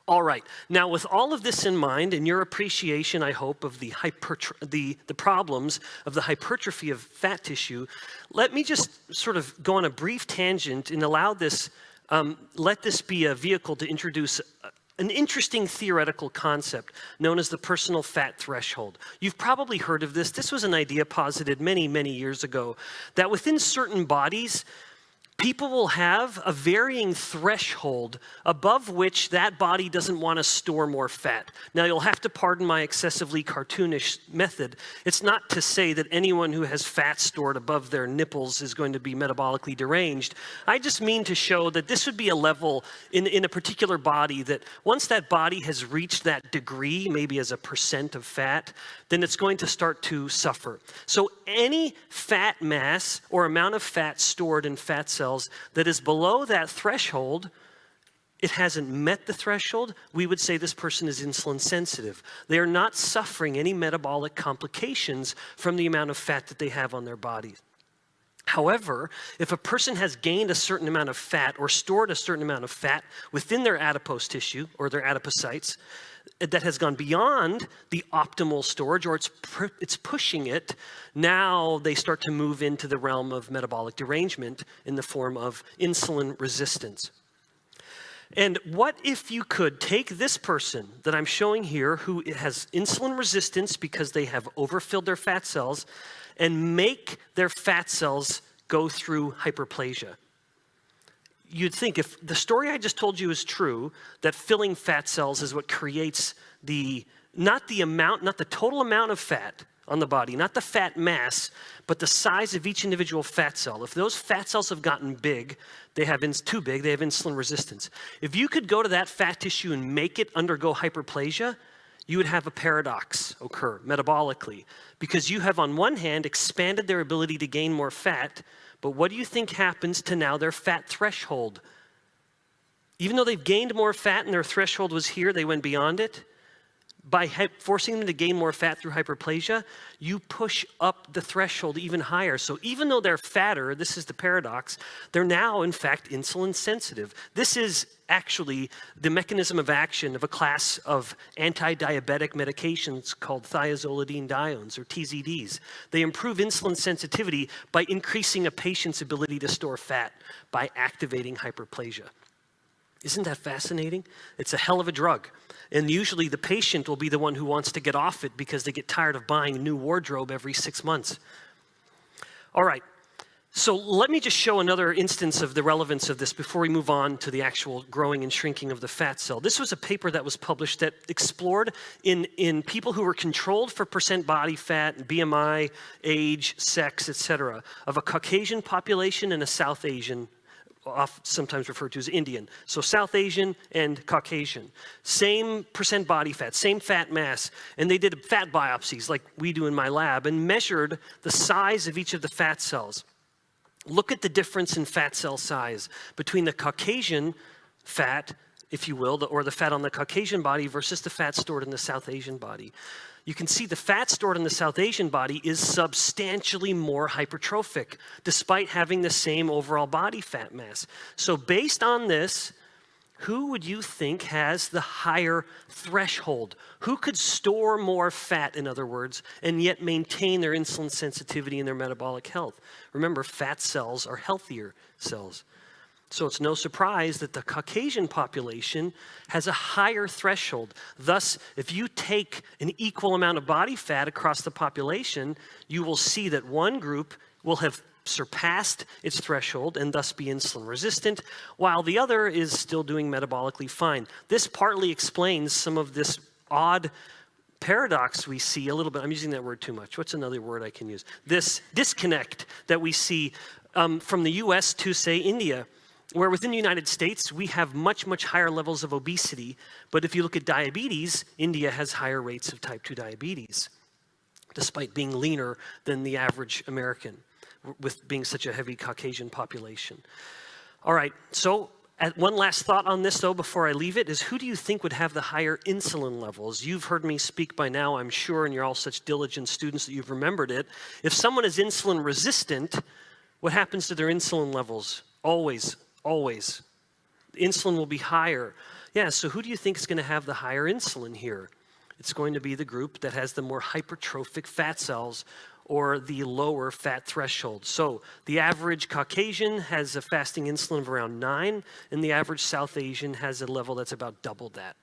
All right, now with all of this in mind and your appreciation, I hope, of the problems of the hypertrophy of fat tissue, let me just sort of go on a brief tangent and allow this, let this be a vehicle to introduce an interesting theoretical concept known as the personal fat threshold. You've probably heard of this. This was an idea posited many, many years ago, that within certain bodies, people will have a varying threshold above which that body doesn't want to store more fat. Now, you'll have to pardon my excessively cartoonish method. It's not to say that anyone who has fat stored above their nipples is going to be metabolically deranged. I just mean to show that this would be a level in a particular body that once that body has reached that degree, maybe as a % of fat, then it's going to start to suffer. So any fat mass or amount of fat stored in fat cells that is below that threshold, it hasn't met the threshold, we would say this person is insulin sensitive. They are not suffering any metabolic complications from the amount of fat that they have on their body. However, if a person has gained a certain amount of fat or stored a certain amount of fat within their adipose tissue or their adipocytes that has gone beyond the optimal storage, or it's pushing it, now they start to move into the realm of metabolic derangement in the form of insulin resistance. And what if you could take this person that I'm showing here who has insulin resistance because they have overfilled their fat cells and make their fat cells go through hyperplasia? You'd think if the story I just told you is true, that filling fat cells is what creates not the total amount of fat on the body, not the fat mass, but the size of each individual fat cell. If those fat cells have gotten big, too big, they have insulin resistance. If you could go to that fat tissue and make it undergo hyperplasia, you would have a paradox occur metabolically, because you have on one hand expanded their ability to gain more fat, but what do you think happens to now their fat threshold? Even though they've gained more fat and their threshold was here, they went beyond it. By forcing them to gain more fat through hyperplasia, you push up the threshold even higher. So even though they're fatter, this is the paradox, they're now in fact insulin sensitive. This is actually the mechanism of action of a class of anti-diabetic medications called thiazolidinediones, or TZDs. They improve insulin sensitivity by increasing a patient's ability to store fat by activating hyperplasia. Isn't that fascinating? It's a hell of a drug. And usually the patient will be the one who wants to get off it because they get tired of buying a new wardrobe every 6 months. All right, so let me just show another instance of the relevance of this before we move on to the actual growing and shrinking of the fat cell. This was a paper that was published that explored in people who were controlled for % body fat, BMI, age, sex, etc., of a Caucasian population and a South Asian, sometimes referred to as Indian. So South Asian and Caucasian. Same % body fat, same fat mass. And they did fat biopsies like we do in my lab and measured the size of each of the fat cells. Look at the difference in fat cell size between the Caucasian fat, if you will, or the fat on the Caucasian body versus the fat stored in the South Asian body. You can see the fat stored in the South Asian body is substantially more hypertrophic, despite having the same overall body fat mass. So based on this, who would you think has the higher threshold? Who could store more fat, in other words, and yet maintain their insulin sensitivity and their metabolic health? Remember, fat cells are healthier cells. So it's no surprise that the Caucasian population has a higher threshold. Thus, if you take an equal amount of body fat across the population, you will see that one group will have surpassed its threshold and thus be insulin resistant, while the other is still doing metabolically fine. This partly explains some of this odd paradox we see a little bit. I'm using that word too much. What's another word I can use? This disconnect that we see from the US to, say, India, where within the United States, we have much, much higher levels of obesity. But if you look at diabetes, India has higher rates of type 2 diabetes, despite being leaner than the average American, with being such a heavy Caucasian population. All right, so one last thought on this, though, before I leave it, is who do you think would have the higher insulin levels? You've heard me speak by now, I'm sure, and you're all such diligent students that you've remembered it. If someone is insulin resistant, what happens to their insulin levels? Always. Insulin will be higher. Yeah, so who do you think is going to have the higher insulin here? It's going to be the group that has the more hypertrophic fat cells or the lower fat threshold. So the average Caucasian has a fasting insulin of around 9, and the average South Asian has a level that's about double that.